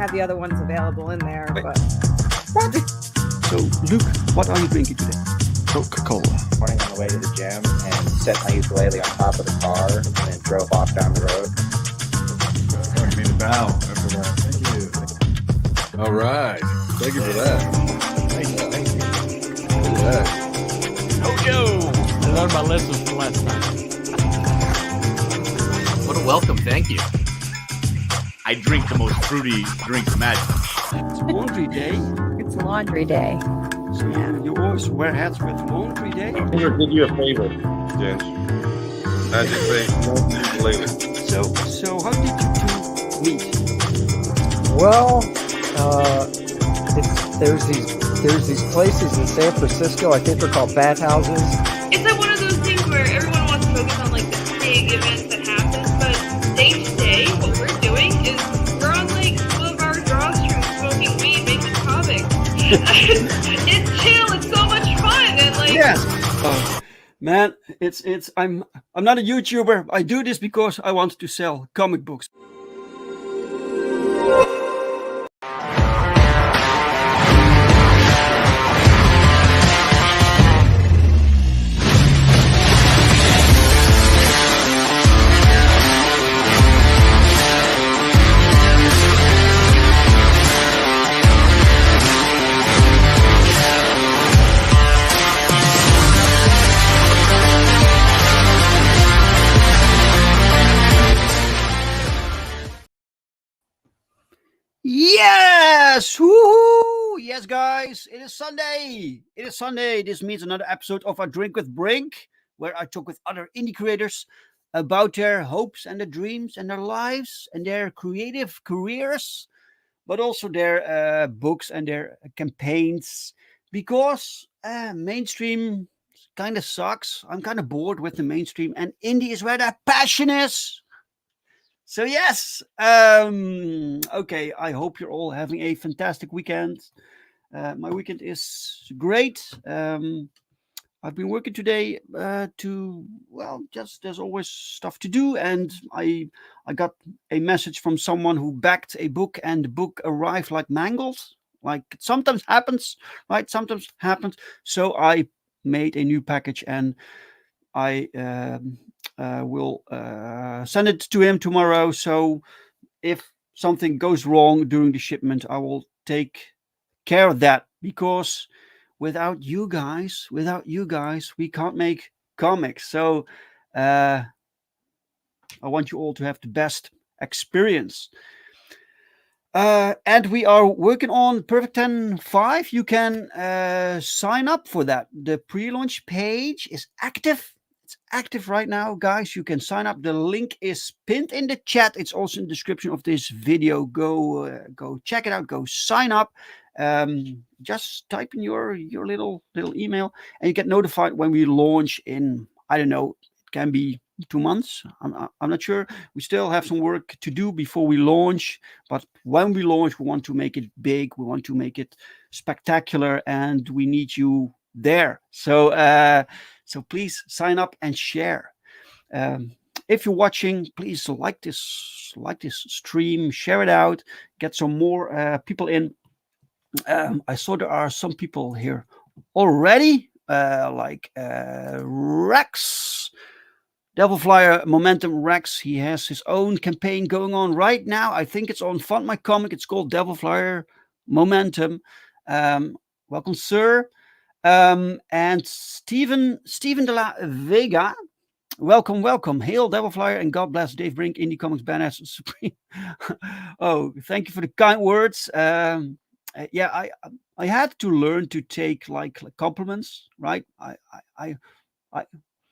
have the other ones available in there. Wait. But What? So, Luke, what are you drinking today? Coca-Cola. Morning on the way to the gym and set my ukulele on top of the car and then drove off down the road. Give me the bow after that. Thank you. All right. Thank you for that. Thank you. Look at that. Hojo! I learned my lesson from last time. What a welcome, thank you. I drink the most fruity drink imaginable. It's laundry day. it's laundry day. So you always wear hats with laundry day. I'm here to do you a favor, Jens. I just say, ukulele. So how did you two meet? Well, there's these places in San Francisco. I think they're called bathhouses. It's like one of those things where everyone wants to focus on like the big events that happen, but day to day, what we're doing is we're on like Boulevard Drawstream smoking weed, making comics. It's chill. It's so much fun, and like Yes. Man, I'm not a YouTuber. I do this because I want to sell comic books. Yes! Woohoo! Yes, guys, it is Sunday. It is Sunday. This means another episode of A Drink with Brink, where I talk with other indie creators about their hopes and their dreams and their lives and their creative careers, but also their books and their campaigns. Because mainstream kind of sucks. I'm kind of bored with the mainstream, and indie is where the passion is. So yes, okay, I hope you're all having a fantastic weekend. My weekend is great. I've been working today there's always stuff to do, and I got a message from someone who backed a book, and the book arrived like mangled, like it sometimes happens, right? Sometimes happens. So I made a new package, and I will send it to him tomorrow. So if something goes wrong during the shipment, I will take care of that, because without you guys, we can't make comics. So I want you all to have the best experience. And we are working on Perfect 10.5. You can sign up for that. The pre-launch page is active. It's active right now, guys. You can sign up. The link is pinned in the chat. It's also in the description of this video. Go check it out. Go sign up. Just type in your little email, and you get notified when we launch in, I don't know, it can be 2 months. I'm not sure. We still have some work to do before we launch, but when we launch, we want to make it big. We want to make it spectacular, and we need you there. So please sign up and share. If you're watching, please like this stream, share it out, get some more people in. I saw there are some people here already, like Rex, Devil Flyer Momentum Rex. He has his own campaign going on right now. I think it's on Fund My Comic. It's called Devil Flyer Momentum. Welcome, sir. And Steven de la Vega. Welcome. Hail Devil Flyer, and God bless Dave Brink, Indie Comics Badass Supreme. Oh, thank you for the kind words. Yeah, I had to learn to take like compliments, right? I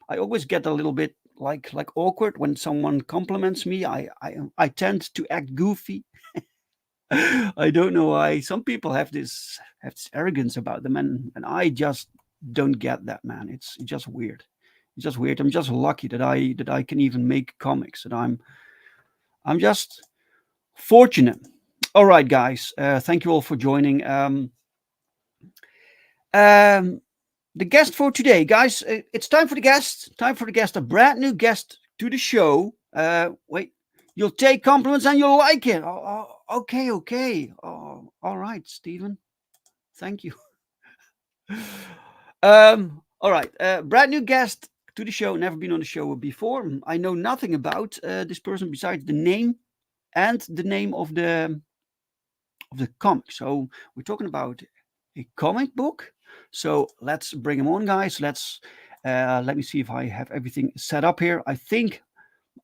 always get a little bit like awkward when someone compliments me. I tend to act goofy. I don't know why. Some people have this arrogance about them, and I just don't get that, man. It's just weird. It's just weird. I'm just lucky that I can even make comics. That I'm just fortunate. All right, guys. Thank you all for joining. The guest for today, guys. It's time for the guest. A brand new guest to the show. Wait, you'll take compliments and you'll like it. Okay, okay. Oh, all right, Stephen. Thank you. All right. Brand new guest to the show. Never been on the show before. I know nothing about this person besides the name and the name of the comic. So we're talking about a comic book. So let's bring him on, guys. Let me see if I have everything set up here. I think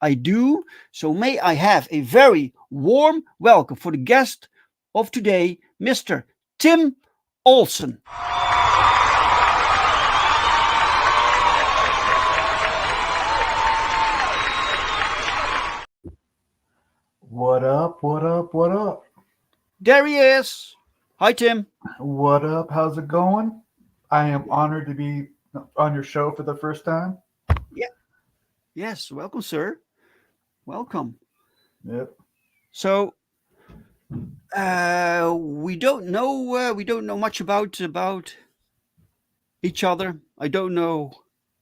I do. So may I have a very warm welcome for the guest of today, Mr. Tim Olson. What up? What up? What up? There he is. Hi, Tim. What up? How's it going? I am honored to be on your show for the first time. Yeah. Yes. Welcome, sir. Welcome. Yep. So we don't know much about each other. I don't know if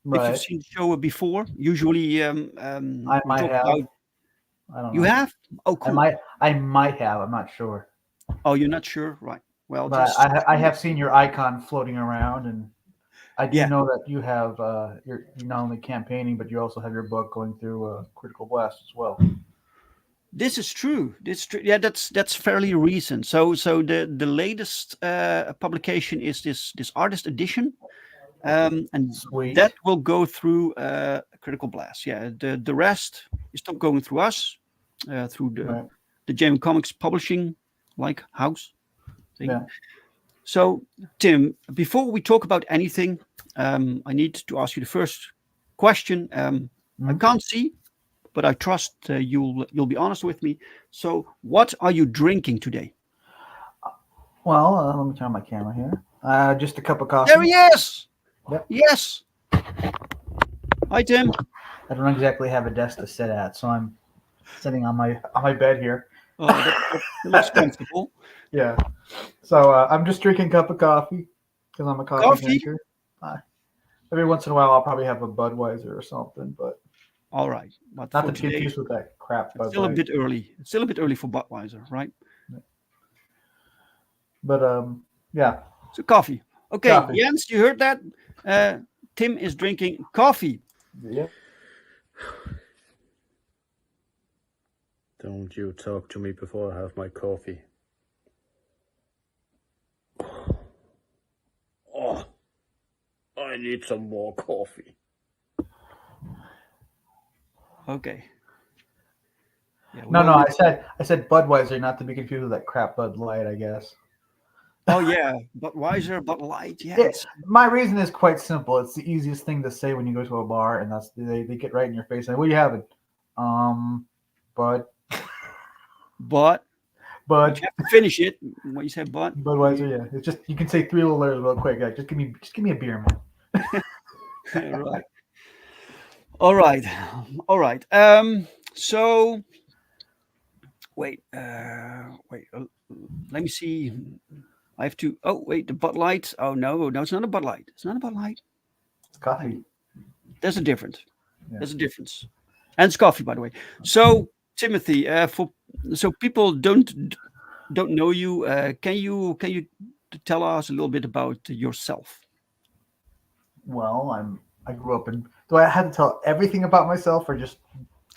you've Right. seen the show before. Usually, I we might talk have. about. I don't know. You have? Oh, I cool. might have. I'm not sure. Oh, you're not sure, right? Well, But just I have seen your icon floating around, and I do Yeah. know that you have you're not only campaigning, but you also have your book going through Critical Blast as well. This is true. Yeah, that's fairly recent. So the latest publication is this artist edition, and Sweet. that will go through Critical Blast. Yeah, the rest is not going through us, through Right. the JM Comics publishing house thing. Yeah. So Tim, before we talk about anything, I need to ask you the first question. I can't see, but I trust you'll be honest with me. So, what are you drinking today? Well, let me turn my camera here. Just a cup of coffee. There he is. Yep. Yes. Hi, Tim. I don't exactly have a desk to sit at, so I'm sitting on my bed here. Oh, that looks comfortable. Yeah. So I'm just drinking a cup of coffee because I'm a coffee drinker. Every once in a while, I'll probably have a Budweiser or something, but All right, but not for to be today, confused with that crap it's still a Budweiser. bit early. It's still a bit early for Budweiser, right? But yeah. So coffee. Okay, Coffee. Jens, you heard that? Tim is drinking coffee. Yeah. Don't you talk to me before I have my coffee. Oh, I need some more coffee. Okay. Yeah, No, I said Budweiser, not to be confused with that crap Bud Light, I guess. Oh yeah, Budweiser, Bud Light. Yeah. Yeah, my reason is quite simple. It's the easiest thing to say when you go to a bar, and that's they get right in your face. And what are you having? Bud. But Bud. you have to finish it. What you said, but Budweiser, yeah. It's just you can say three little letters real quick. Like, just give me a beer, man. Right. All right. All right. So wait. Let me see. I have to. Oh wait, the Bud Light. Oh no, it's not a Bud Light. It's not a Bud Light. It's coffee. There's a difference. Yeah. There's a difference. And it's coffee, by the way. So Timothy, so people don't know you. Can you tell us a little bit about yourself? Well, I grew up in. Do I have to tell everything about myself, or just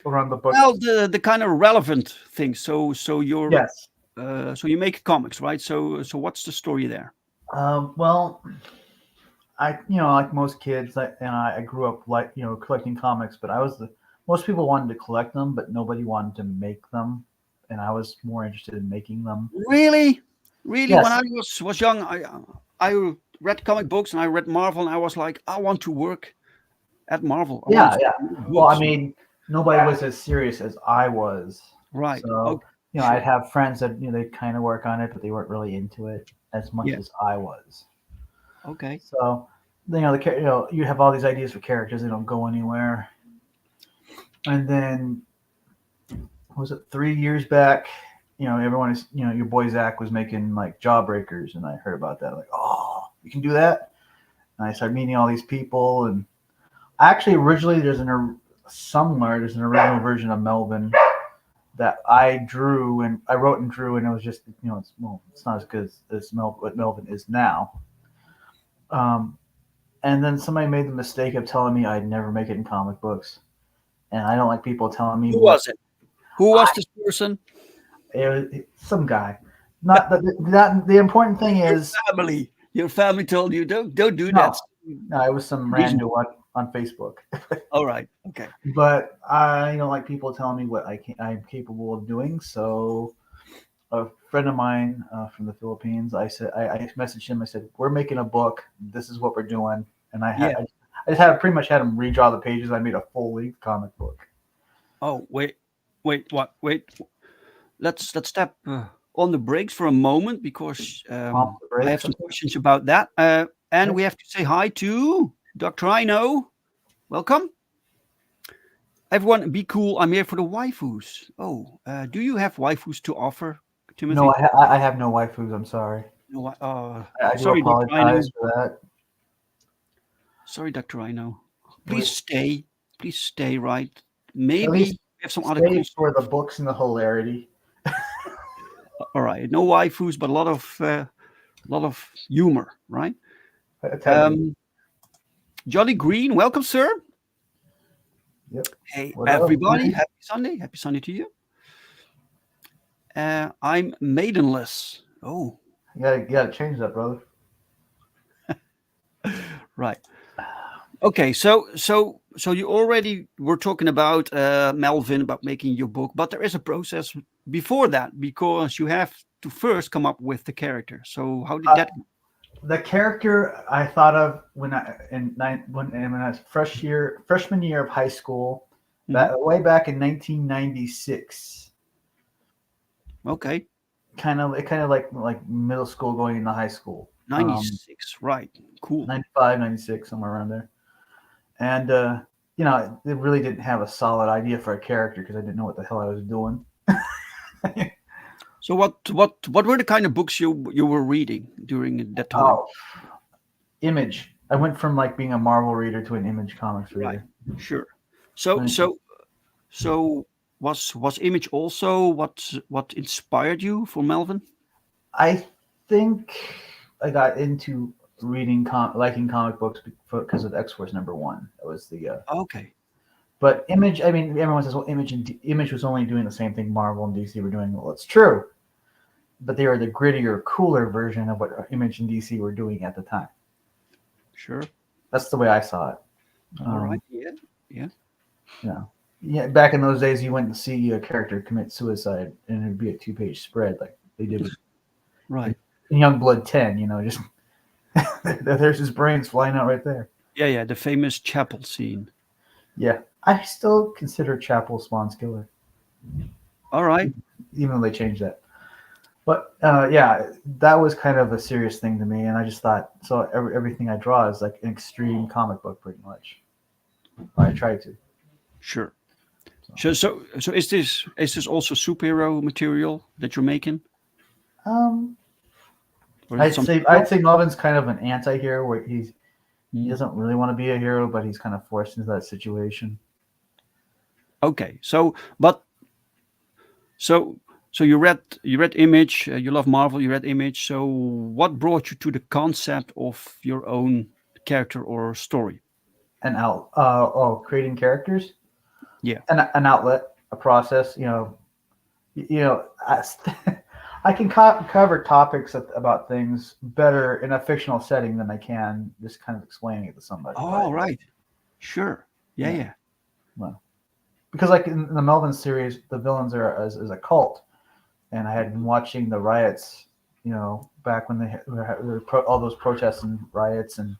around the book? Well, the kind of relevant things. So you're Yes. So you make comics, right? So what's the story there? Well, like most kids, I grew up collecting comics, but most people wanted to collect them, but nobody wanted to make them, and I was more interested in making them. Really? Yes. When I was young, I read comic books and I read Marvel, and I was like, I want to work at Marvel. Yeah. Well, I mean, nobody was as serious as I was. Right. So, Okay. I'd have friends that they kind of work on it, but they weren't really into it as much as I was. Okay. So, you have all these ideas for characters, they don't go anywhere. And then, was it 3 years back? Everyone is, your boy Zach was making like Jawbreakers, and I heard about that. Like, oh, you can do that. And I started meeting all these people, and actually, originally there's an original version of Melvin that I drew and I wrote and drew, and it was just it's not as good as what Melvin is now. And then somebody made the mistake of telling me I'd never make it in comic books, and I don't like people telling me Who was it? Who was this person? It was some guy. Not the important thing is Family. Your family told you don't do no, that. no, it was some random one on Facebook. All right. Okay. But I don't like people telling me what I'm capable of doing. So a friend of mine from the Philippines, I messaged him. I said, "We're making a book. This is what we're doing." And I pretty much had him redraw the pages. I made a full-length comic book. Oh, wait. Let's step on the brakes for a moment because I have some questions about that. And we have to say hi to Dr. Ino. Welcome. Everyone, be cool. I'm here for the waifus. Oh, do you have waifus to offer, Timothy? No, I have no waifus. I'm sorry. No, I sorry, Dr. Ino. for that. Sorry, Dr. Ino. Please stay. Please stay, right? Maybe At least we have some other questions. for the books and the hilarity. All right. No waifus, but a lot of humor, right? Jolly Green, welcome, sir. Yep. Hey, What up, everybody. man? Happy Sunday. Happy Sunday to you. I'm maidenless. Oh, You gotta change that, brother. right. Okay, so you already were talking about Melvin, about making your book, but there is a process before that because you have to first come up with the character. So how did that? The character I thought of when I was freshman year of high school, way back in 1996. Okay. Kind of like middle school going into high school. 96, right? Cool. 95, 96, somewhere around there. And it really didn't have a solid idea for a character because I didn't know what the hell I was doing. So what were the kind of books you were reading during that time? Oh, Image. I went from like being a Marvel reader to an Image Comics reader. Right. Sure. So was Image also what inspired you for Melvin? I think I got into reading liking comic books because of X-Force #1. That was the okay. But Image, I mean, everyone says, well, Image was only doing the same thing Marvel and DC were doing. Well, it's true, but they were the grittier, cooler version of what Image and DC were doing at the time. Sure. That's the way I saw it. All right. Yeah. Back in those days, you went to see a character commit suicide, and it'd be a 2-page spread like they did with right. Youngblood 10. Just there's his brains flying out right there. Yeah. The famous chapel scene. Yeah, I still consider Chapel Spawn's killer. All right. Even though they changed that. But that was kind of a serious thing to me, and I just thought, so everything I draw is like an extreme comic book, pretty much. Or I try to. Sure. So is this also superhero material that you're making? I'd say Melvin's kind of an anti-hero where he doesn't really want to be a hero, but he's kind of forced into that situation. Okay, so you read Image, you love Marvel, you read Image. So what brought you to the concept of your own character or story? Creating characters. Yeah, an outlet, a process. I can cover topics about things better in a fictional setting than I can just kind of explaining it to somebody. Oh, right. Sure. Yeah. Well, because like in the Melvin series, the villains are as a cult, and I had been watching the riots, back when they were all those protests and riots and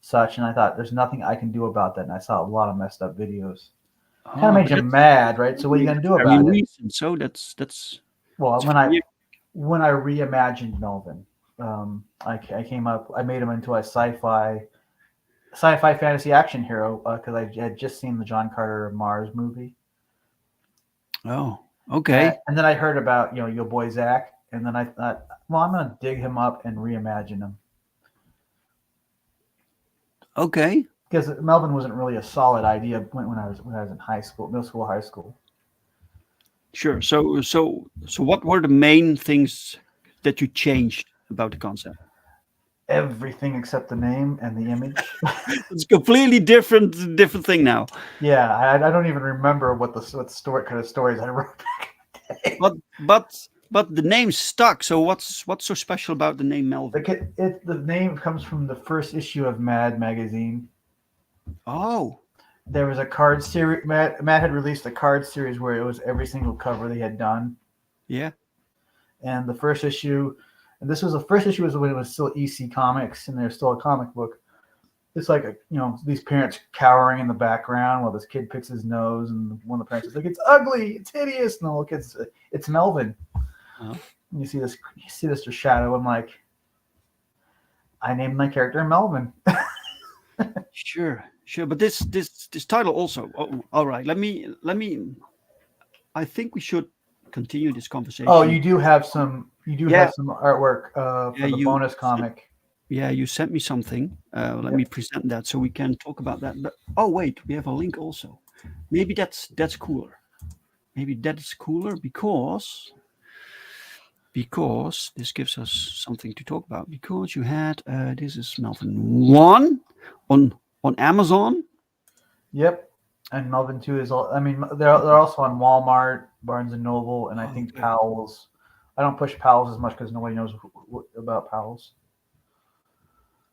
such, and I thought there's nothing I can do about that, and I saw a lot of messed up videos. Kind of made you mad, right? So what are you gonna do about it? So that's well, when I reimagined Melvin, I made him into a sci-fi fantasy action hero because I had just seen the John Carter Mars movie. Oh, okay. And then I heard about your boy Zach, and then I thought, well, I'm gonna dig him up and reimagine him. Okay. Because Melvin wasn't really a solid idea when I was in high school, middle school, high school. Sure. So what were the main things that you changed about the concept? Everything except the name and the image. It's completely different thing now. Yeah, I don't even remember what story kind of stories I wrote back in the day. But the name stuck. So what's so special about the name Melvin? The name comes from the first issue of Mad magazine. Oh, There was a card series. Matt had released a card series where it was every single cover they had done. yeah. And the first issue, and this was the first issue was when it was still EC Comics and there's still a comic book. It's like these parents cowering in the background while this kid picks his nose, and one of the parents is like, "It's ugly, it's hideous," and the little kid's, "It's Melvin." Oh. And you see this shadow. I'm like, I named my character Melvin. Sure. But this title also. Oh, all right. Let me. I think we should continue this conversation. Oh, you do have some. Have some artwork for the bonus comic. Yeah, you sent me something. Let me present that so we can talk about that. But wait, we have a link also. Maybe that's cooler. Maybe that's cooler because this gives us something to talk about. Because you had this is Melvin 1 on Amazon. Yep, and Melvin 2 is all. I mean, they're also on Walmart, Barnes and Noble, and I think Powell's. I don't push Powell's as much because nobody knows about Powell's.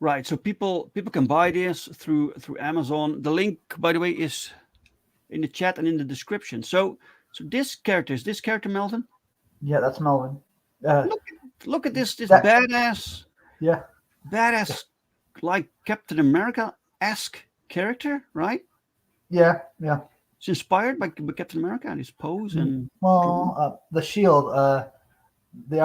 Right, so people can buy this through Amazon. The link, by the way, is in the chat and in the description. So this character Melvin. Yeah, that's Melvin. Look at this badass. Yeah. Badass, like Captain America-esque character, right? Yeah. It's inspired by Captain America and his pose and. Well, the shield. The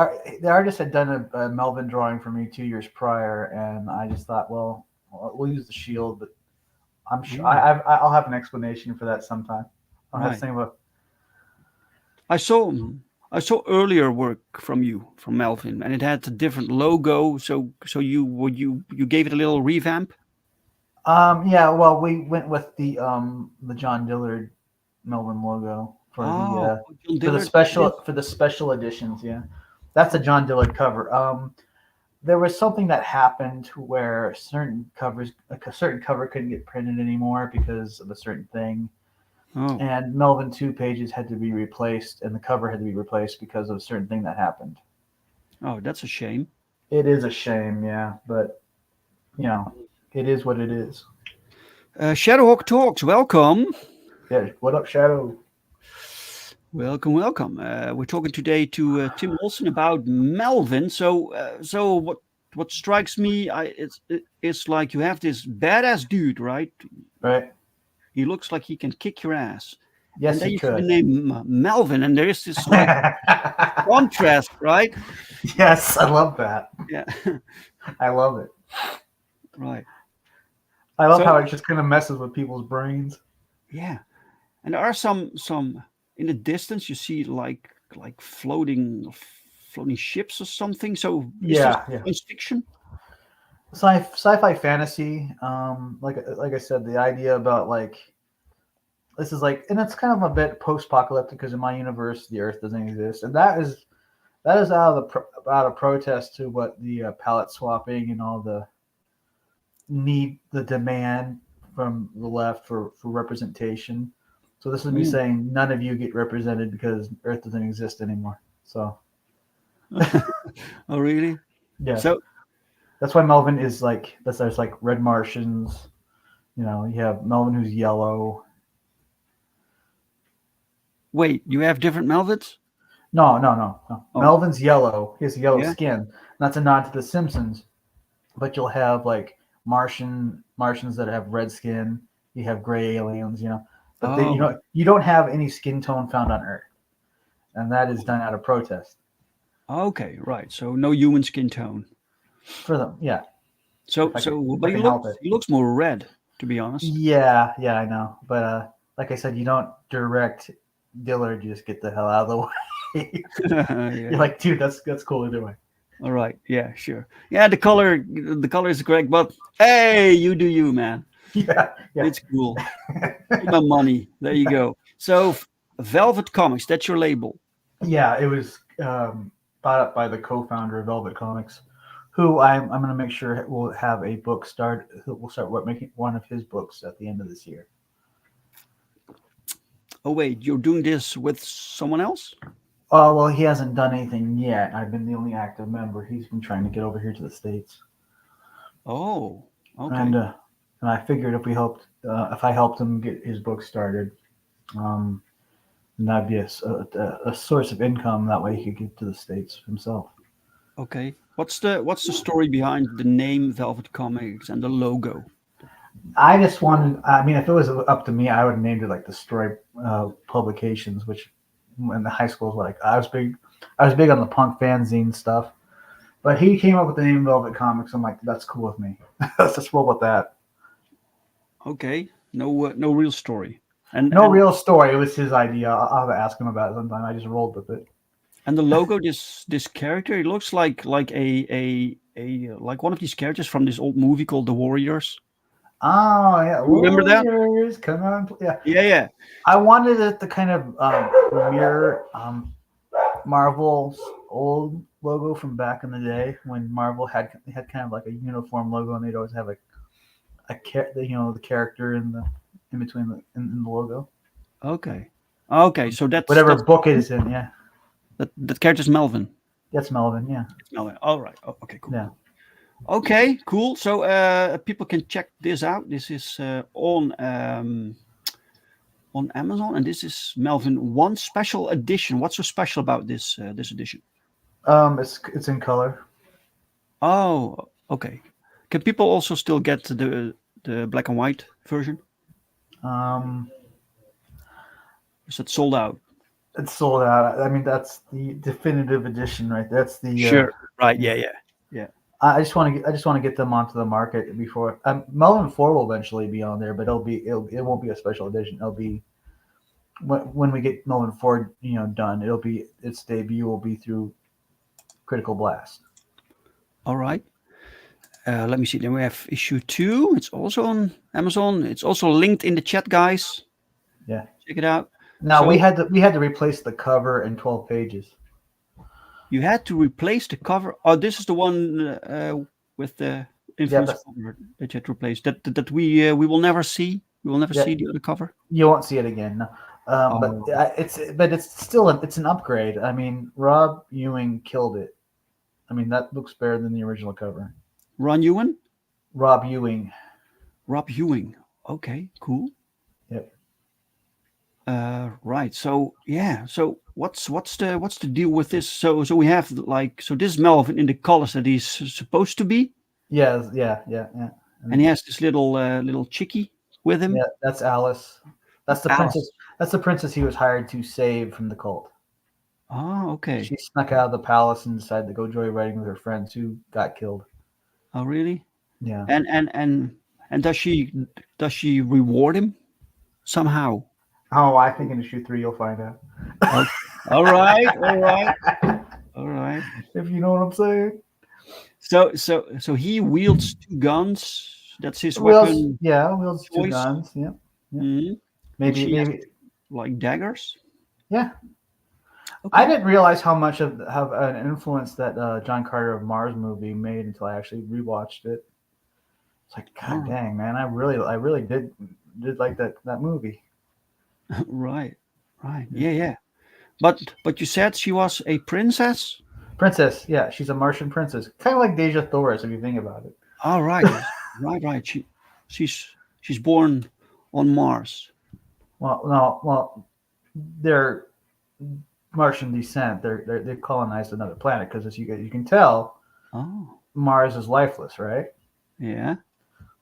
artist had done a Melvin drawing for me 2 years prior, and I just thought, well, we'll use the shield, but I'm sure I'll have an explanation for that sometime. I saw earlier work from Melvin, and it had a different logo. So you gave it a little revamp. Yeah. Well, we went with the John Dillard Melvin logo for the special editions. Yeah, that's a John Dillard cover. There was something that happened where a certain cover couldn't get printed anymore because of a certain thing. Oh. And Melvin 2 pages had to be replaced, and the cover had to be replaced because of a certain thing that happened. Oh, that's a shame. It is a shame, yeah, but it is what it is. Shadowhawk Talks, welcome. Yeah, what up, Shadow? Welcome. We're talking today to Tim Olson about Melvin. So what strikes me, it's like you have this badass dude, right? Right. He looks like he can kick your ass. Yes, and then he you could. have the name Melvin, and there is this like contrast, right? Yes, I love that. Yeah, I love it. Right. I love how it just kind of messes with people's brains. Yeah, and there are some in the distance you see like floating ships or something. So science fiction. Sci-fi fantasy, like I said, the idea about this is and it's kind of a bit post-apocalyptic because in my universe the Earth doesn't exist, and that is out of protest to what the palette swapping and all the demand from the left for representation. So this is me saying none of you get represented because Earth doesn't exist anymore. So. Oh really? Yeah. So. That's why Melvin is there's red Martians. You have Melvin who's yellow. Wait, you have different Melvins? No. Oh. Melvin's yellow. He has yellow skin. That's a nod to The Simpsons. But you'll have Martians that have red skin. You have gray aliens, But you don't have any skin tone found on Earth. And that is done out of protest. Okay, right. So no human skin tone. For them, yeah. But he looks more red, to be honest. Yeah, I know. But like I said, you don't direct Dillard, you just get the hell out of the way. You're like, dude, that's cool either way. All right, yeah, sure. Yeah, the color is correct, but hey, you do you, man. Yeah. It's cool. Give my money. There you go. So Velvet Comics. That's your label. Yeah, it was bought up by the co-founder of Velvet Comics, who I'm going to make sure will have a book start. We'll start making one of his books at the end of this year. Oh wait, you're doing this with someone else? Oh well, he hasn't done anything yet. I've been the only active member. He's been trying to get over here to the States. Oh, okay. And I figured if I helped him get his book started, and that'd be a source of income. That way he could get to the States himself. Okay. What's the story behind the name Velvet Comics and the logo? I just wanted. I mean, if it was up to me, I would have named it like the Story Publications, which in the high school was like I was big on the punk fanzine stuff. But he came up with the name Velvet Comics. I'm like, that's cool with me. Let's just roll with that. Okay. No real story. And real story. It was his idea. I'll have to ask him about it sometime. I just rolled with it. And the logo, this character, it looks like a like one of these characters from this old movie called The Warriors. Oh yeah, remember that? Come on, yeah. Yeah. I wanted it to kind of mirror Marvel's old logo from back in the day when Marvel had kind of like a uniform logo, and they'd always have the character in between in the logo. Okay. So that's whatever book it is in. Yeah. That character's Melvin. That's Melvin. Yeah. It's Melvin. All right. Oh, okay. Cool. Yeah. Okay. Cool. So people can check this out. This is on Amazon, and this is Melvin 1 special edition. What's so special about this edition? It's in color. Oh, okay. Can people also still get the black and white version? Is it sold out? It's sold out. I mean, that's the definitive edition, right? That's the sure. Right. Yeah. I just want to get them onto the market before Melvin 4 will eventually be on there, but it won't be a special edition. It'll be when we get Melvin 4 done. It'll be its debut will be through Critical Blast. All right. Let me see. Then we have issue 2. It's also on Amazon. It's also linked in the chat, guys. Yeah. Check it out. Now we had to replace the cover in 12 pages. You had to replace the cover. Oh, this is the one with the influence cover that you had to replace. That we will never see. We will never see the other cover. You won't see it again. No. But it's still an upgrade. I mean, Rob Ewing killed it. I mean, that looks better than the original cover. Ron Ewan? Rob Ewing. Rob Ewing. Okay, cool. Yep. Right. So yeah. So what's the deal with this? So we have this is Melvin in the colors that he's supposed to be. Yeah. And he has this little chickie with him. Yeah, that's Alice. That's the princess. That's the princess he was hired to save from the cult. Oh, okay. She snuck out of the palace and decided to go joyriding with her friends who got killed. Oh, really? Yeah. And does she reward him somehow? Oh, I think in issue 3 you'll find out. Okay. All right. If you know what I'm saying. So he wields 2 guns. That's his weapon. Yeah, wields 2 guns. Yeah. Mm-hmm. Maybe like daggers. Yeah. Okay. I didn't realize how much of an influence that John Carter of Mars movie made until I actually rewatched it. It's like, God dang, man, I really did like that movie. Right. Yeah. But you said she was a princess? Princess, yeah, she's a Martian princess. Kind of like Deja Thoris, if you think about it. All right. right. She's born on Mars. Well, they're Martian descent. They colonized another planet because, as you can tell, Mars is lifeless, right? Yeah.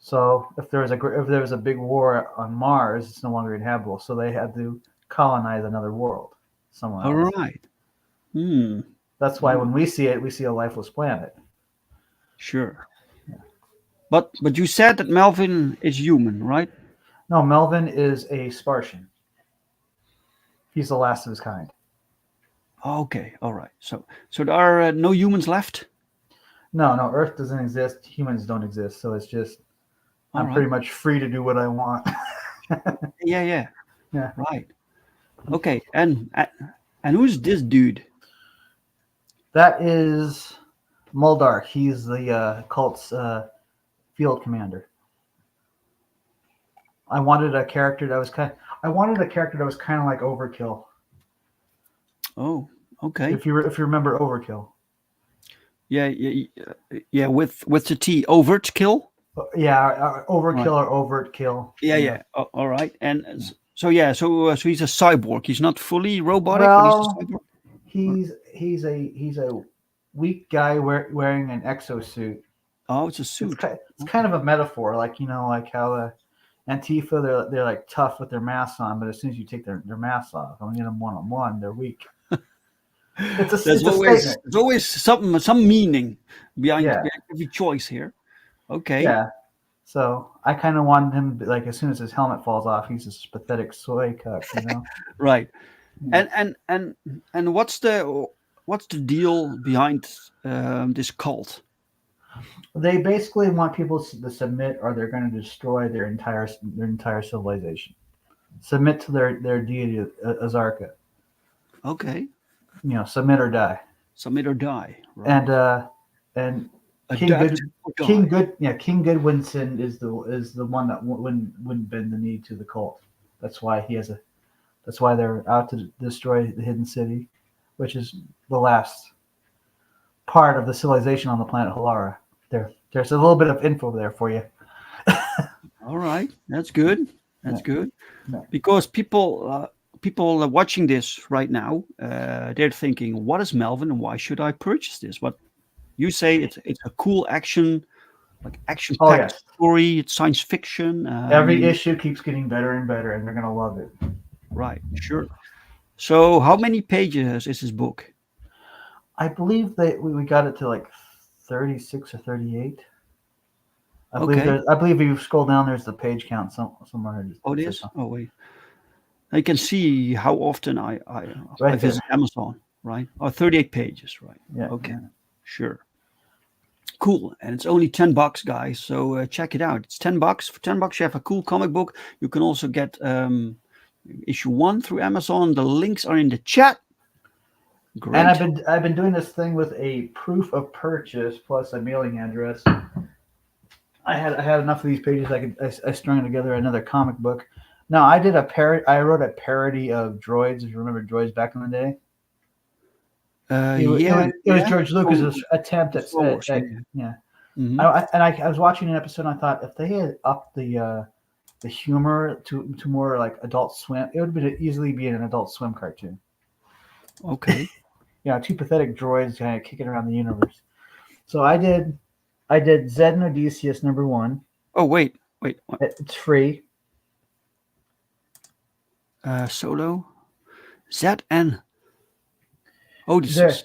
So if there was a big war on Mars, it's no longer inhabitable. So they had to colonize another world somewhere else. All right. That's why when we see it, we see a lifeless planet. Sure. Yeah. But you said that Melvin is human, right? No, Melvin is a Spartian. He's the last of his kind. Okay. All right. So there are no humans left? No. Earth doesn't exist. Humans don't exist. So it's just I'm pretty much free to do what I want. Yeah. Right. Okay, and who's this dude? That is Muldark. He's the cult's field commander. I wanted a character that was kind of like Overkill. Oh, okay. If you remember Overkill. Yeah. With the T, overt kill. Yeah, Overkill Right. or Overt Kill. Yeah. All right. And so he's a cyborg. He's not fully robotic, but he's a Well, cyborg. he's a weak guy wearing an exosuit. Oh, it's a suit. It's kind of a metaphor, like like how the Antifa they're like tough with their masks on, but as soon as you take their masks off and get them one-on-one, they're weak. There's always some meaning behind every choice here. Okay. Yeah. So I kind of wanted him to, like, as soon as his helmet falls off, he's this pathetic soy cup, Right. And what's the deal behind this cult? They basically want people to submit, or they're going to destroy their entire civilization. Submit to their deity, Azarka. Okay. Submit or die. Submit or die. Right. And King Goodwinson is the one that wouldn't bend the knee to the cult. That's why they're out to destroy the hidden city, which is the last part of the civilization on the planet Halara. There's a little bit of info there for you. All right, that's good. That's good. Yeah. Because people are watching this right now. They're thinking, "What is Melvin, and why should I purchase this?" But you say it's a cool action-packed story. It's science fiction. Every issue keeps getting better and better, and they're gonna love it. Right. Sure. So, how many pages is this book? I believe that we got it to like 36 or 38. I believe if you scroll down, there's the page count somewhere. Oh, it is? Oh, wait. I can see how often I visit Amazon, right? Oh, 38 pages, right? Yeah. Okay. Sure. Cool. And it's only $10, guys. So check it out. It's $10. For $10, you have a cool comic book. You can also get issue 1 through Amazon. The links are in the chat. Great. And I've been doing this thing with a proof of purchase plus a mailing address. I had enough of these pages. I strung together another comic book. No, I wrote a parody of Droids. If you remember Droids back in the day. It was George Lucas's attempt at yeah. Mm-hmm. I was watching an episode and I thought, if they had upped the humor to more like Adult Swim, it would easily be an Adult Swim cartoon. Okay. Two pathetic droids kind of kicking around the universe. So I did Zed and Odysseus #1. Oh, wait. It's free. Solo, Zed and Odysseus.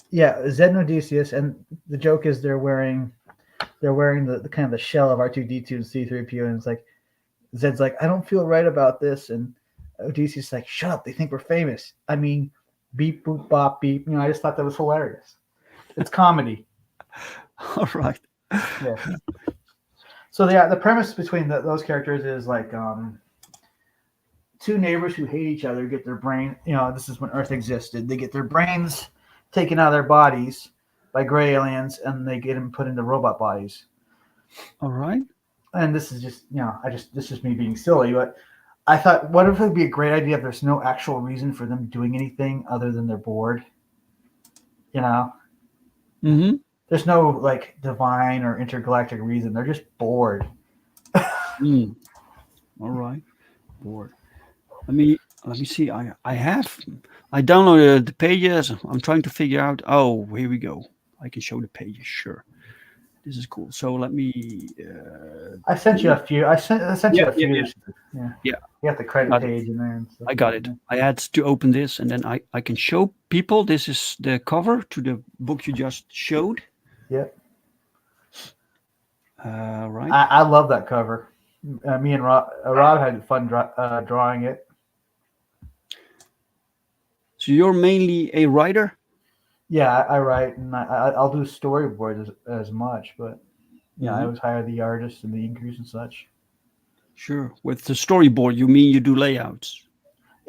Yeah, Zed and Odysseus, and the joke is they're wearing the kind of the shell of R2-D2 and C-3PO, and it's like Zed's like, I don't feel right about this, and Odysseus is like, shut up, they think we're famous. I mean, beep boop bop beep. I just thought that was hilarious. It's comedy. All right. Yeah. So the premise between those characters is like two neighbors who hate each other get their brain. This is when Earth existed. They get their brains taken out of their bodies by gray aliens, and they get them put into robot bodies. All right. And this is just this is me being silly, but I thought, what if it would be a great idea if there's no actual reason for them doing anything other than they're bored? Mm-hmm. There's no like divine or intergalactic reason. They're just bored. All right. Bored. Let me see. I downloaded the pages. I'm trying to figure out. Oh, here we go. I can show the pages. Sure. This is cool. So let me. I sent you a few. I sent you a few. Yeah. You got the credit page in there. And stuff. I got it. I had to open this, and then I can show people. This is the cover to the book you just showed. Yep. Right. I love that cover. Me and Rob had fun drawing it. So you're mainly a writer? Yeah, I write, and I'll do storyboards as much, but I always hire the artists and the inkers and such. Sure. With the storyboard, you mean you do layouts?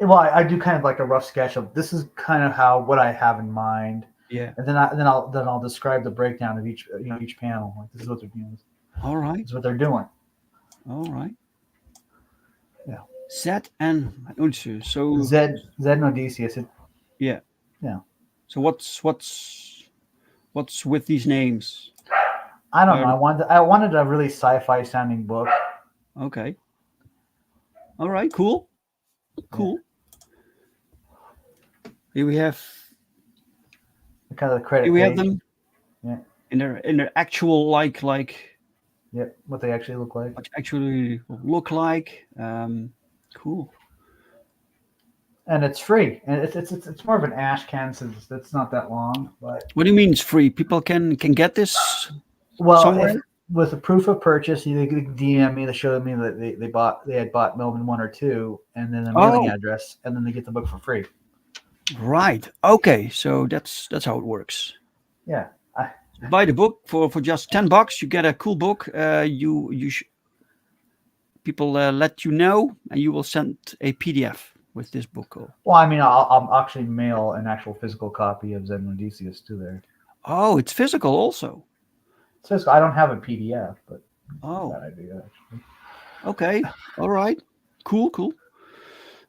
Well, I do kind of like a rough sketch of this is kind of what I have in mind, Yeah. and then I'll describe the breakdown of each each panel. Like this is what they're doing. All right. This is what they're doing. All right. Yeah. Zed and Unsu. So Zed and Odysseus. yeah. Yeah. So what's with these names? I don't know. I wanted a really sci-fi sounding book. Okay. All right. Cool. Cool. Here we have. Kind of the credit. Here we have page. them. Yeah. In their actual like. Yeah. What they actually look like. What actually look like. Cool. And it's free, and it's more of an ash can since it's not that long. But What do you mean it's free? People can get this somewhere? With a proof of purchase, they DM me, they showed me that they had bought Melvin 1 or 2, and then a mailing address, and then they get the book for free. Right. Okay. So that's how it works. Yeah. Buy the book for just $10. You get a cool book. People let you know, and you will send a PDF with this book. Well, I mean, I'll actually mail an actual physical copy of Zed and Odysseus to there. Oh, it's physical also. It's physical. I don't have a PDF, but oh, I do actually. Okay. All right. Cool.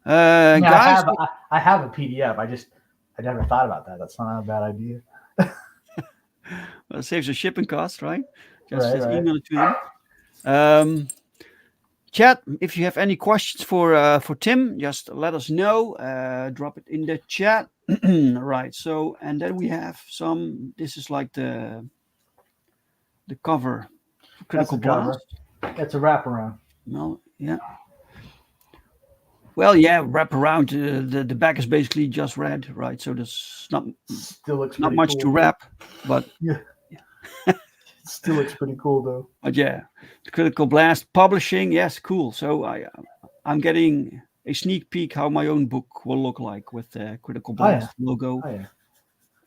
Yeah, guys, I have a PDF. I never thought about that. That's not a bad idea. Well, it saves the shipping cost, right? Just Right. email it to them. Chat, if you have any questions for Tim, just let us know. Drop it in the chat. Right. So, and then we have some. This is like the cover. Critical Blast. It's a wraparound. No. Yeah. Well, yeah. Wrap around. The back is basically just red, right? So there's Still looks not pretty much cool. to wrap, but yeah. Still looks pretty cool though. But yeah, the Critical Blast publishing, yes, cool. So I'm getting a sneak peek how my own book will look like with the Critical Blast logo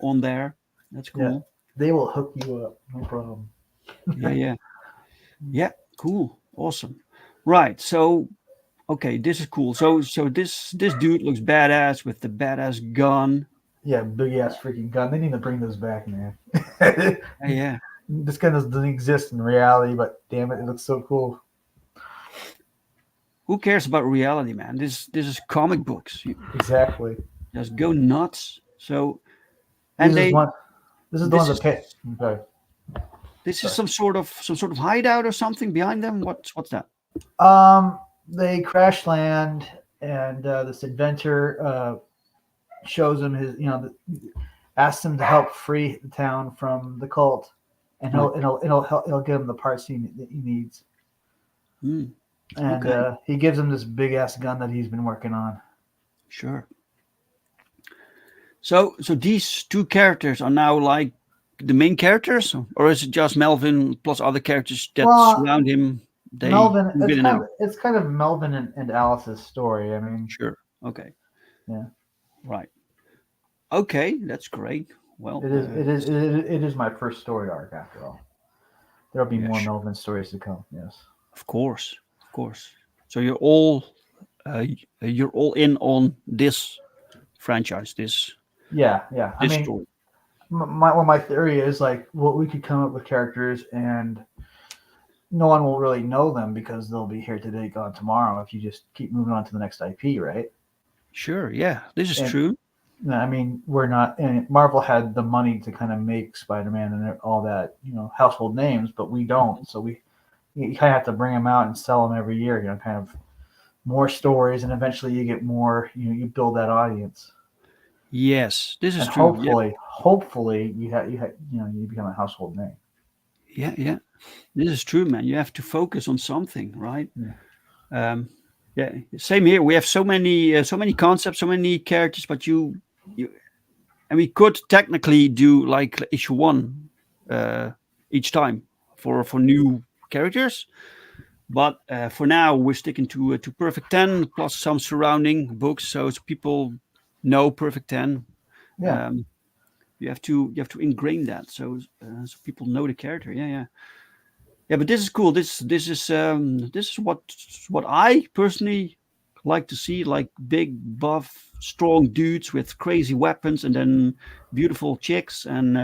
on there. That's cool. Yeah. They will hook you up, no problem. Yeah, cool, awesome. Right, so okay, this is cool. So this dude looks badass with the badass gun. Yeah, big ass freaking gun. They need to bring those back, man. Yeah. This gun doesn't exist in reality, but damn it, it looks so cool. Who cares about reality, man? This is comic books. Exactly. Just go nuts. So, and this is the one that pay. Okay. This is some sort of hideout or something behind them. What's that? They crash land, and this inventor shows him his, asks him to help free the town from the cult. And he'll give him the parts he needs. And he gives him this big ass gun that he's been working on. Sure. So these two characters are now like the main characters, or is it just Melvin plus other characters that surround him? Melvin, it's kind of Melvin and Alice's story. I mean, sure. Okay. Yeah. Right. Okay, that's great. Well, it is my first story arc after all. There'll be more Melvin stories to come. Yes, of course. So you're all in on this franchise. Yeah. I mean, story. my theory is like, we could come up with characters and no one will really know them because they'll be here today, gone tomorrow. If you just keep moving on to the next IP, right? Sure. Yeah, this is true. I mean, we're not, and Marvel had the money to kind of make Spider-Man and all that, household names, but we don't. So you kind of have to bring them out and sell them every year, kind of more stories, and eventually you get more, you build that audience. Yes, this is and true. Hopefully you become a household name. Yeah. This is true, man. You have to focus on something, right? Yeah. Yeah, same here. We have so many concepts, so many characters, but and we could technically do like issue 1 each time for new characters, but for now we're sticking to Perfect 10 plus some surrounding books, so people know Perfect 10. Yeah, you have to ingrain that so people know the character. Yeah, but this is cool. This is what I personally like to see, like big, buff, strong dudes with crazy weapons, and then beautiful chicks. And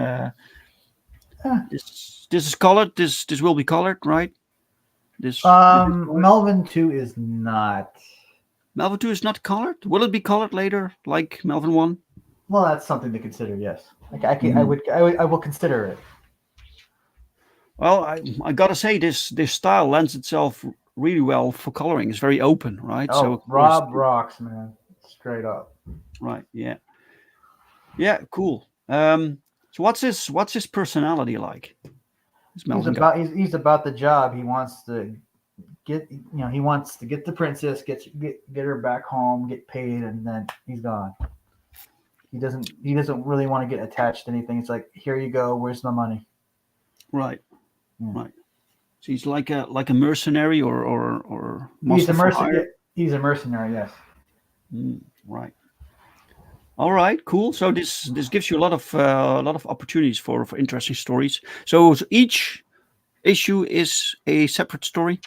this is colored. This will be colored, right? This Melvin 2 is not. Melvin 2 is not colored. Will it be colored later, like Melvin 1? Well, that's something to consider. Yes, I will consider it. Well, I gotta say this style lends itself really well for coloring. It's very open, right? Oh, So Rob rocks, man, straight up. right, yeah, cool. So what's his personality like? He's about the job. He wants to get he wants to get the princess, get her back home, get paid, and then he's gone. He doesn't really want to get attached to anything. It's like, here you go, where's my money? Right. Yeah. Right. So he's like a mercenary or He's a master for mercenary. hire? He's a mercenary, yes. Right. All right, cool. So this gives you a lot of opportunities for interesting stories. So each issue is a separate story.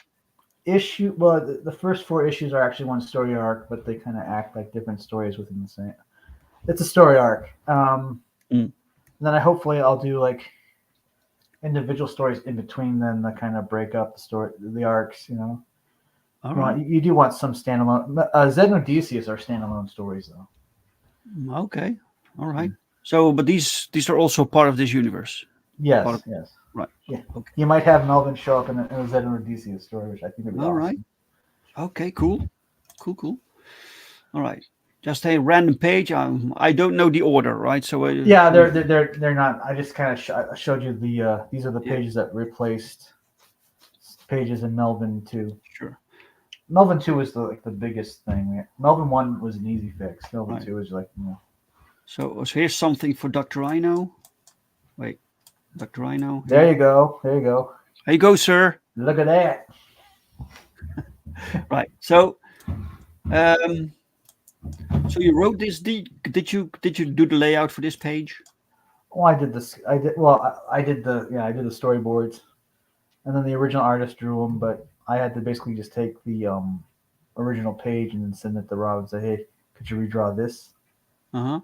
Well, the first 4 issues are actually one story arc, but they kind of act like different stories within the same. It's a story arc. Then hopefully I'll do like individual stories in between them that kind of break up the arcs. All right. You do want some standalone. Zed and Odysseus are standalone stories, though. Okay. All right. So, but these are also part of this universe. Yes. Yes. Right. Yeah. Okay. You might have Melvin show up in a Zed and Odysseus story, which I think would be All awesome. right. Okay. Cool. All right. Just a random page. I don't know the order, right? So yeah, they're not. I just kind of showed you the. These are the pages that replaced pages in Melvin 2. Sure. Melvin 2 was the biggest thing. Melvin 1 was an easy fix. Melvin 2 was like, So here's something for Dr. Rhino. Wait, Dr. Rhino. There you go. There you go, sir. Look at that. Right. So, so you wrote this. Did you do the layout for this page? Well, I did this. I did the storyboards, and then the original artist drew them. But I had to basically just take the original page and then send it to Rob and say, "Hey, could you redraw this?" Yeah.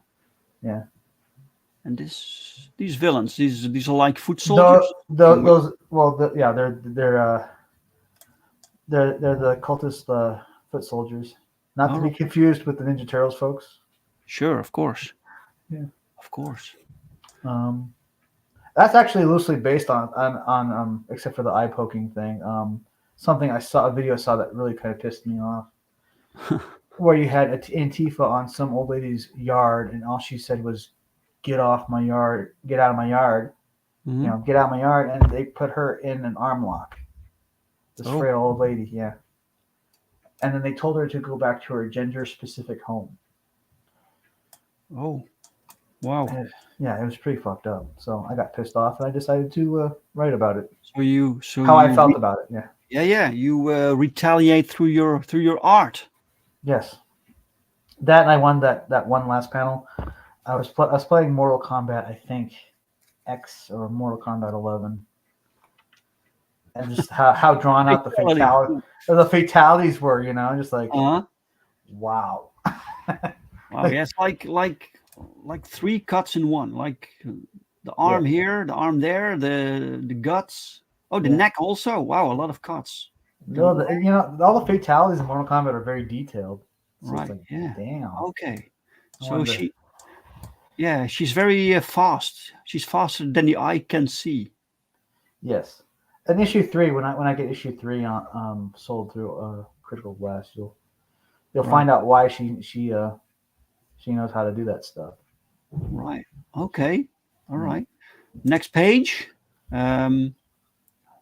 And these villains, these are like foot soldiers. They're the cultist foot soldiers. Not to be confused with the Ninja Turtles, folks. Sure, of course. Yeah, of course. That's actually loosely based on except for the eye poking thing. Something a video I saw that really kind of pissed me off. Where you had Antifa on some old lady's yard, and all she said was, "Get off my yard! Get out of my yard!" Mm-hmm. Get out of my yard, and they put her in an arm lock. This frail old lady, yeah. And then they told her to go back to her gender-specific home. Oh, wow! Yeah, it was pretty fucked up. So I got pissed off, and I decided to write about it. I felt about it. Yeah. Yeah. You retaliate through your art. Yes. That, and I won that one last panel. I was playing Mortal Kombat, I think, X or Mortal Kombat 11, and just how drawn out the fatalities were. Just like, wow. Wow, yeah, it's like 3 cuts in one. Like the arm here, the arm there, the guts. Oh, the neck also. Wow, a lot of cuts. No, all the fatalities in Mortal Kombat are very detailed. So right. Like, yeah. Damn. Okay. So she's very fast. She's faster than the eye can see. Yes. And issue 3, when I get issue 3 sold through Critical Blast, you'll find out why she knows how to do that stuff. Right. Okay. All right. Next page.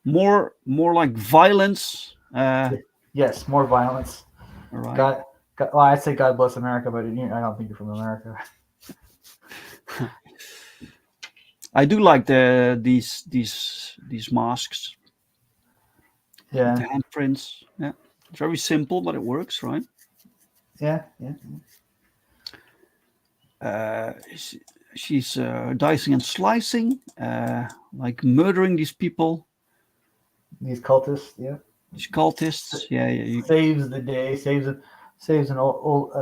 More like violence. Yes, more violence. All right. Well, I'd say God bless America, but I don't think you're from America. I do like these masks. Yeah. The handprints. Yeah. It's very simple, but it works, right? Yeah. She's dicing and slicing, like murdering these people. These cultists, yeah. These cultists, yeah. Saves the day, saves it. Saves an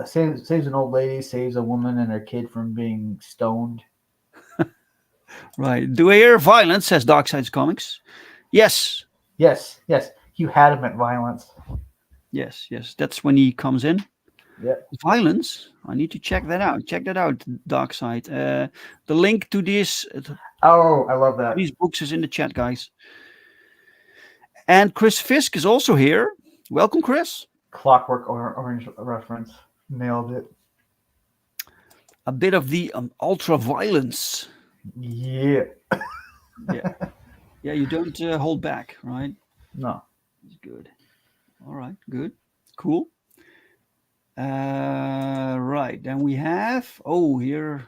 saves an old lady, saves a woman and her kid from being stoned. Right. Do I hear violence? Says Dark Sides Comics. Yes. Yes, yes. You had him at violence. Yes. Yes. That's when he comes in. Yeah. Violence. I need to check that out. Check that out, Dark Side. The link to this Oh, I love that. these books is in the chat, guys. And Chris Fisk is also here. Welcome, Chris. Clockwork Orange reference. Nailed it. A bit of the ultra violence. Yeah. Yeah. Yeah, you don't hold back, right? No. It's good. All right, good. Cool. Right. Then we have here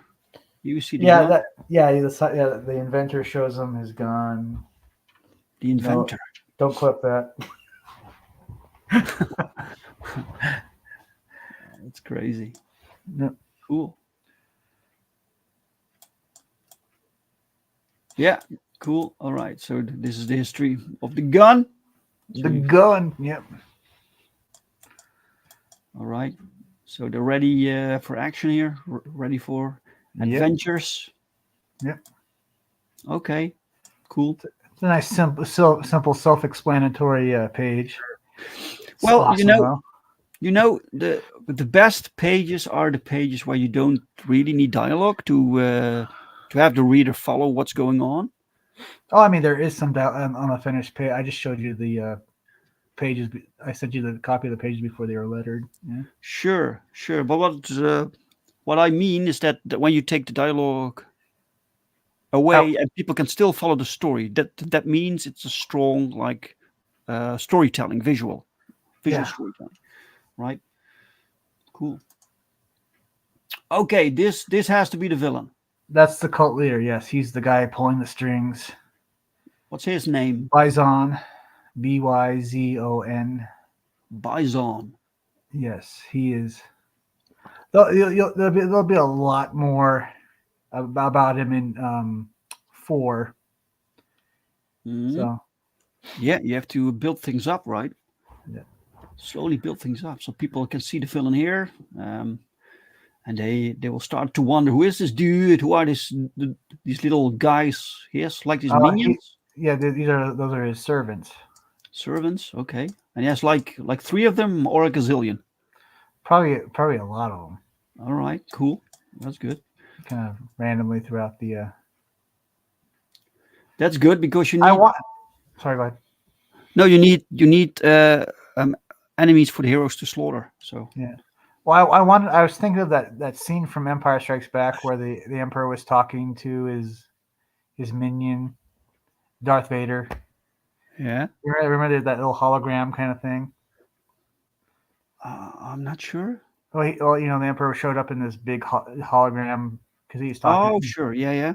you see the gun. The inventor shows him his gun. The inventor. No, don't clip that. That's crazy. Yep. Cool. Yeah, cool. All right. So this is the history of the gun. The gun. Yep. All right. So they're ready for action here. Ready for adventures. Yep. Okay. Cool. It's a nice, simple, self-explanatory page. It's well, awesome, the best pages are the pages where you don't really need dialogue to have the reader follow what's going on. Oh, I mean, there is some doubt on a finished page. I just showed you the pages. I sent you the copy of the pages before they were lettered. Yeah. Sure. But what I mean is that when you take the dialogue away and people can still follow the story, that means it's a strong storytelling, visual storytelling, right? Cool. Okay, this has to be the villain. That's the cult leader. Yes, he's the guy pulling the strings. What's his name? Bison, Byzon. Bison. Yes, he is. There'll be a lot more about him in 4. Mm-hmm. So yeah, you have to build things up, right? Yeah. Slowly build things up so people can see the villain here, and they will start to wonder, who is this dude? Who are these little guys? Yes, like these minions. Those are his servants. Servants, okay. And he has like 3 of them or a gazillion. Probably a lot of them. All right, cool. That's good. Kind of randomly throughout the. That's good because you need. Sorry, go ahead. No, you need enemies for the heroes to slaughter. So yeah. Well, I was thinking of that scene from Empire Strikes Back where the Emperor was talking to his minion, Darth Vader. Yeah. You remember that little hologram kind of thing? I'm not sure. Well, the Emperor showed up in this big hologram because he's talking. Oh, sure. Yeah.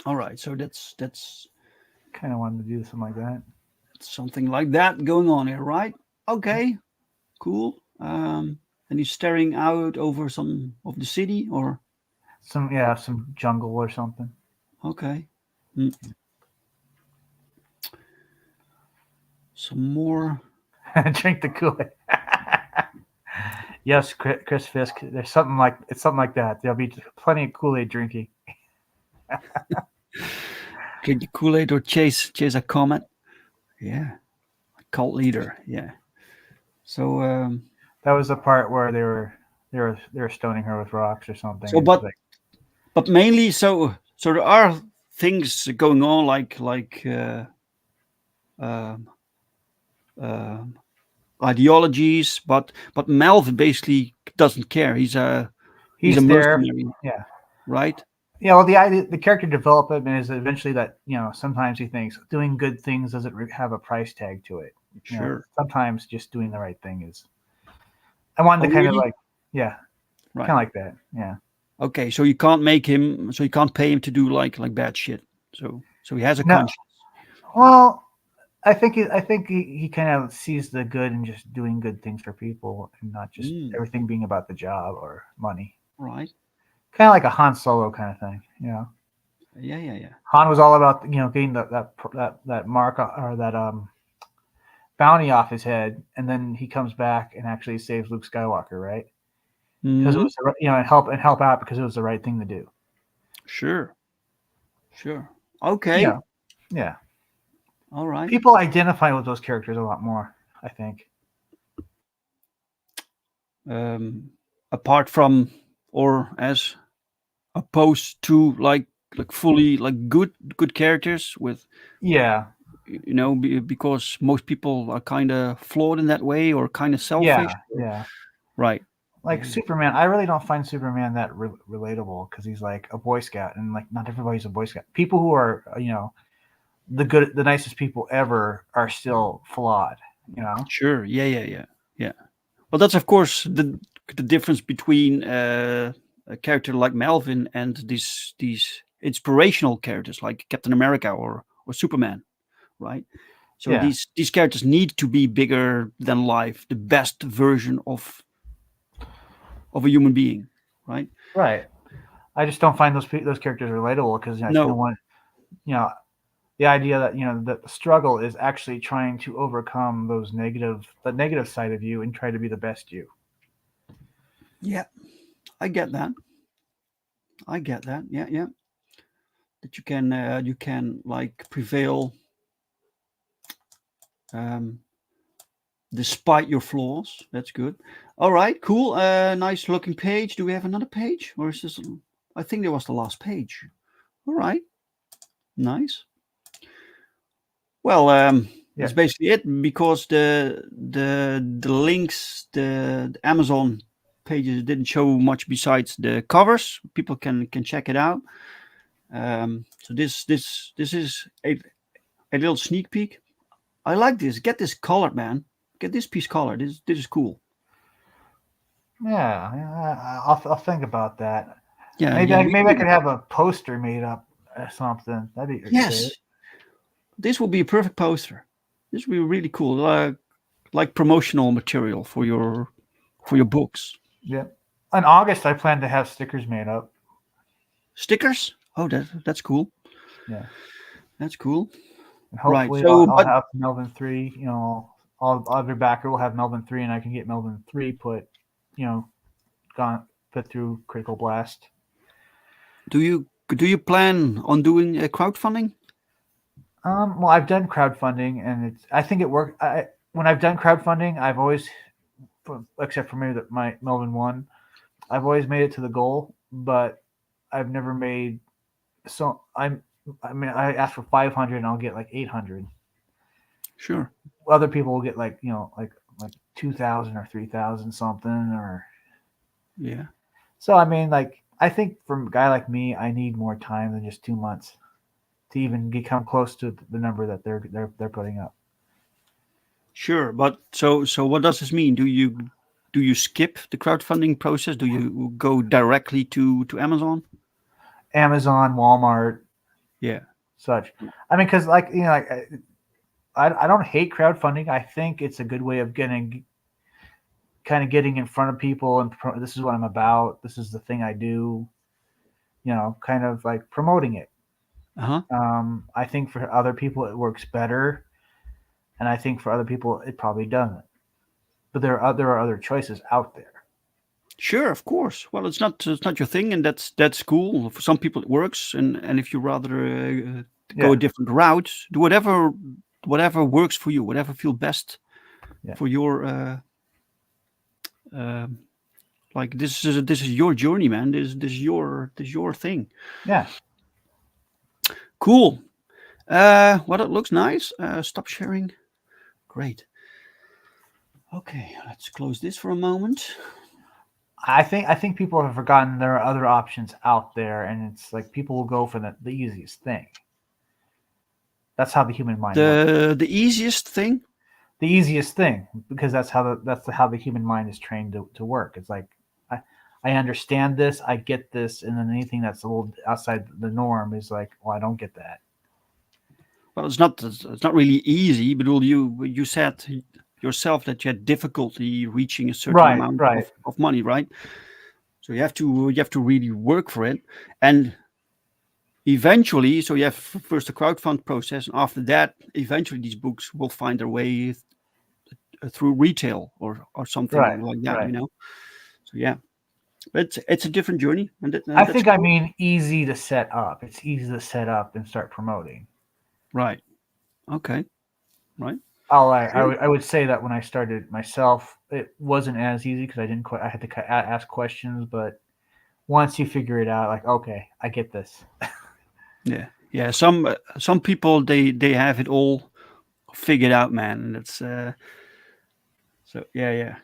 All right. So that's kind of wanted to do something like that. Something like that going on here, right? Okay. Cool. And he's staring out over some of the city or some jungle or something. Okay. Some more. Drink the Kool-Aid. Yes, Chris Fisk. There's something like that. There'll be plenty of Kool-Aid drinking. Drink the Kool-Aid or chase a comet. Yeah, cult leader. Yeah. So that was the part where they were stoning her with rocks or something. So, but mainly, so there are things going on like ideologies, but Melvin basically doesn't care. He's a mercenary. Yeah. Right. Yeah. Well, the character development is eventually that sometimes he thinks doing good things doesn't have a price tag to it. Sure. Sometimes just doing the right thing is. I wanted to kind of right. Kind of like that. Yeah. Okay, so you can't pay him to do like bad shit. So he has a conscience. Well, I think he kind of sees the good in just doing good things for people and not just everything being about the job or money. Right. Kind of like a Han Solo kind of thing, Yeah. Han was all about getting that mark or bounty off his head, and then he comes back and actually saves Luke Skywalker, right? Because it Mhm. was and help out because it was the right thing to do. Sure. Okay. Yeah. All right. People identify with those characters a lot more, I think. Apart from, or as opposed to, like fully like good characters with, Yeah. because most people are kind of flawed in that way or kind of selfish. Yeah. Right. Like Yeah. Superman, I really don't find Superman that relatable because he's like a Boy Scout, and like not everybody's a Boy Scout. People who are, the nicest people ever are still flawed. Sure. Yeah. Well, that's of course the difference between a character like Melvin and these inspirational characters like Captain America or Superman, right? So Yeah. these characters need to be bigger than life, the best version of a human being, right? Right. I just don't find those characters relatable because I No. still want, the idea that that the struggle is actually trying to overcome the negative side of you and try to be the best you. Yeah, I get that. Yeah. That you can like prevail despite your flaws. That's good. All right, cool. Nice looking page. Do we have another page, or is this? I think there was the last page. All right, nice. Well, that's basically it because the links, the Amazon pages didn't show much besides the covers. People can check it out. So this is a little sneak peek. I like this. Get this colored, man. Get this piece colored. This is cool. Yeah, I'll think about that. Yeah, maybe yeah, I could have a poster made up or something. That'd be yes. great. This will be a perfect poster. This will be really cool, like promotional material for your books. Yeah. In August, I plan to have stickers made up. Stickers? Oh, that's cool. Yeah, that's cool. And hopefully, right. So, I'll have Melvin 3. Every backer will have Melvin 3, and I can get Melvin 3 put through Critical Blast. Do you plan on doing a crowdfunding? Well, I've done crowdfunding, and I think it worked. When I've done crowdfunding, I've always, except for maybe my Melvin 1, I've always made it to the goal, but I've never made. So I ask for 500, and I'll get like 800. Sure. Other people will get like 2,000 or 3,000 something, or yeah. So I think for a guy like me, I need more time than just 2 months to even come close to the number that they're putting up. Sure, but so what does this mean? Do you skip the crowdfunding process? Do you go directly to Amazon? Amazon, Walmart, such. Because I don't hate crowdfunding. I think it's a good way of getting in front of people and this is what I'm about. This is the thing I do. Kind of like promoting it. I think for other people it works better, and I think for other people it probably doesn't. But there are other choices out there. Sure, of course. Well, it's not your thing, and that's cool. For some people it works, and if you rather go a different route, do whatever works for you, whatever feels best for your. Like this is your journey, man. This is your thing. Yeah. Cool. Well, it looks nice. Stop sharing. Great. Okay, let's close this for a moment. I think people have forgotten there are other options out there, and it's like people will go for the easiest thing. That's how the human mind works. The easiest thing? The easiest thing, because that's how the human mind is trained to work. It's like I understand this, I get this, and then anything that's a little outside the norm is like, well, I don't get that. Well, it's not really easy, but you said yourself that you had difficulty reaching a certain amount of money, right? So you have to really work for it, and eventually, so you have first the crowdfund process, and after that, eventually these books will find their way through retail or something Right, like that. right. You know. So yeah, but it's a different journey, and I that's think I cool. mean easy to set up. It's easy to set up and start promoting. Right. Okay. Right. I would say that when I started myself, it wasn't as easy because I didn't quite. I had to ask questions, but once you figure it out, like okay, I get this. Yeah. Yeah. Some people they have it all figured out, man. And that's so yeah.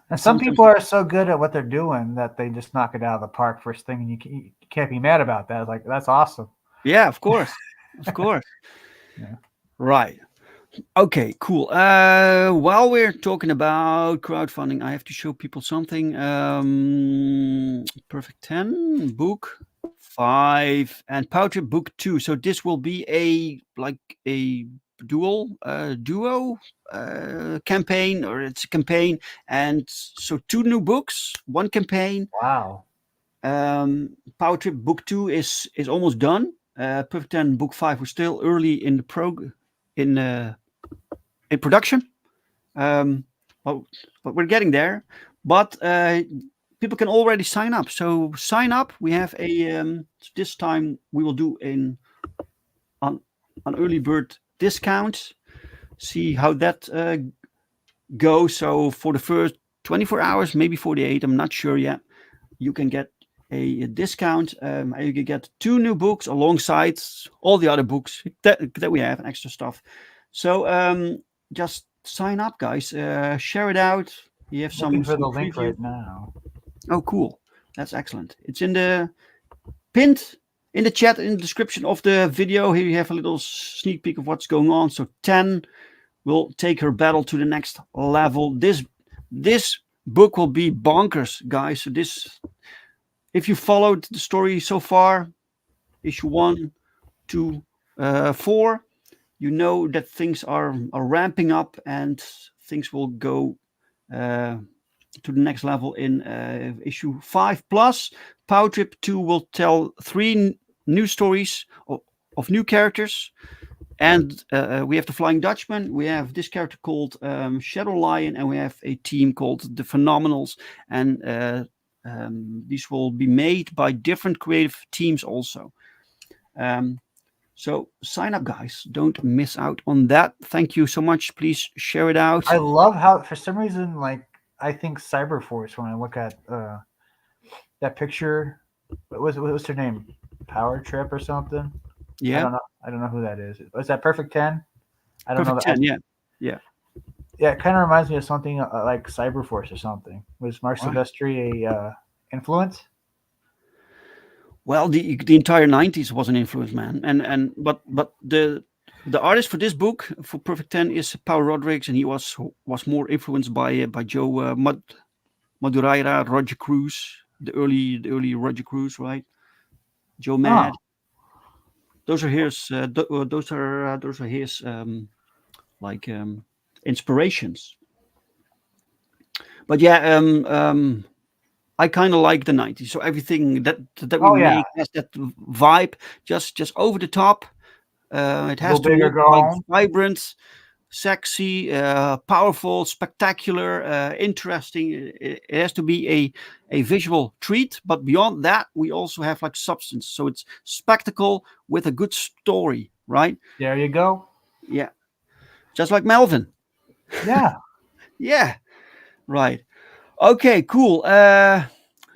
And some Sometimes people are so good at what they're doing that they just knock it out of the park first thing, and you can't be mad about that. Like that's awesome. yeah, of course. Of course. Yeah. Right. Okay, cool. While we're talking about crowdfunding, I have to show people something. Perfect 10, book 5, and POWERTRIP book 2. So this will be a duo campaign, or it's a campaign. And so 2 new books, 1 campaign. Wow. POWERTRIP book 2 is almost done. Perfect 10 book 5, we're still early in the in production, but we're getting there. But people can already sign up. So sign up. We have this time we will do an early bird discount. See how that goes. So for the first 24 hours, maybe 48, I'm not sure yet, you can get a discount. You can get 2 new books alongside all the other books that we have and extra stuff. So just sign up, guys. Share it out. You have Looking for some the link preview. right now. Oh, cool. That's excellent. It's in the pinned in the chat, in the description of the video. Here you have a little sneak peek of what's going on. So 10 will take her battle to the next level. This book will be bonkers, guys. So if you followed the story so far, issue 1 to 4, you know that things are ramping up and things will go to the next level in issue 5 plus. POWERTRIP 2 will tell 3 new stories of new characters. And we have the Flying Dutchman. We have this character called Shadow Lion, and we have a team called the Phenomenals. And these will be made by different creative teams also. So sign up, guys. Don't miss out on that. Thank you so much. Please share it out. I love how, for some reason, like I think Cyberforce when I look at that picture. What's her name? POWERTRIP or something? Yeah. I don't know who that is. Is that Perfect 10? I don't Perfect know. 10, yeah. Yeah, it kind of reminds me of something like Cyberforce or something. Was Mark Silvestri a influence? Well, the entire 90s was an influence, man. But the artist for this book, for Perfect 10, is Paul Rodriguez, and he was more influenced by Joe Madureira, Roger Cruz, the early Roger Cruz, right? Joe Mad. Those are his. Those are his inspirations. But yeah, I kind of like the 90s. So everything that we make has that vibe, just over the top. It has to look like vibrant, sexy, powerful, spectacular, interesting. It has to be a visual treat. But beyond that, we also have like substance. So it's spectacle with a good story, right? There you go. Yeah. Just like Melvin. Yeah. Yeah. Right. Okay, cool.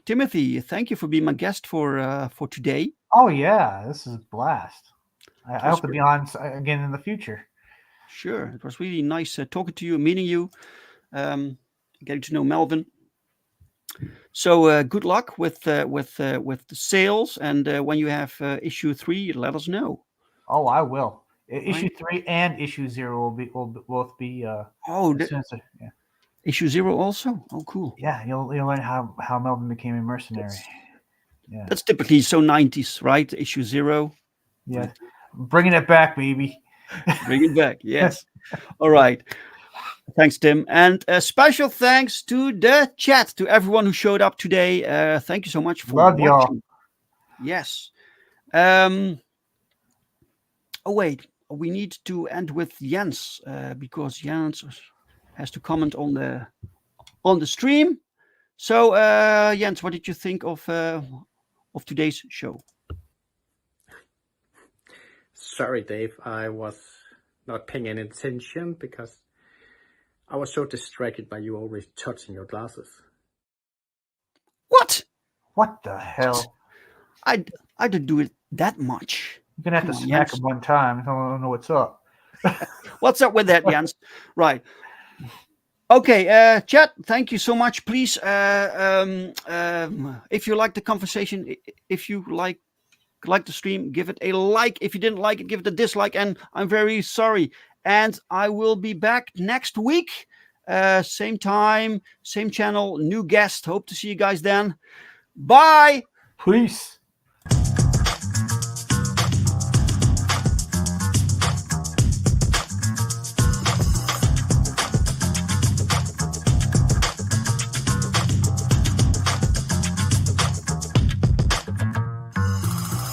Timothy, thank you for being my guest for today. Oh yeah, this is a blast. I hope to be on again in the future. Sure, it was really nice talking to you, meeting you, getting to know Melvin. So good luck with the sales, and when you have issue 3, let us know. Oh, I will. Issue 3 and issue 0 will both be. Yeah. Issue 0 also. Oh, cool. Yeah, you'll learn how Melvin became a mercenary. Yeah, that's typically so 90s, right? Issue 0. Yeah, right. Bringing it back, baby. Bring it back. Yes. All right. Thanks, Tim. And a special thanks to the chat, to everyone who showed up today. Thank you so much for watching. Y'all. Yes. Oh, wait. We need to end with Jens, because Jens has to comment on the stream. So, Jens, what did you think of today's show? Sorry, Dave. I was not paying any attention because I was so distracted by you always touching your glasses. What? What the hell? I didn't do it that much. You're gonna have Come to on, smack Jens. him one time. I don't know what's up. What's up with that, Jens? Right. Okay, chat, thank you so much. Please, if you like the conversation, if you like the stream, give it a like. If you didn't like it, give it a dislike. And I'm very sorry. And I will be back next week. Same time, same channel, new guest. Hope to see you guys then. Bye. Peace.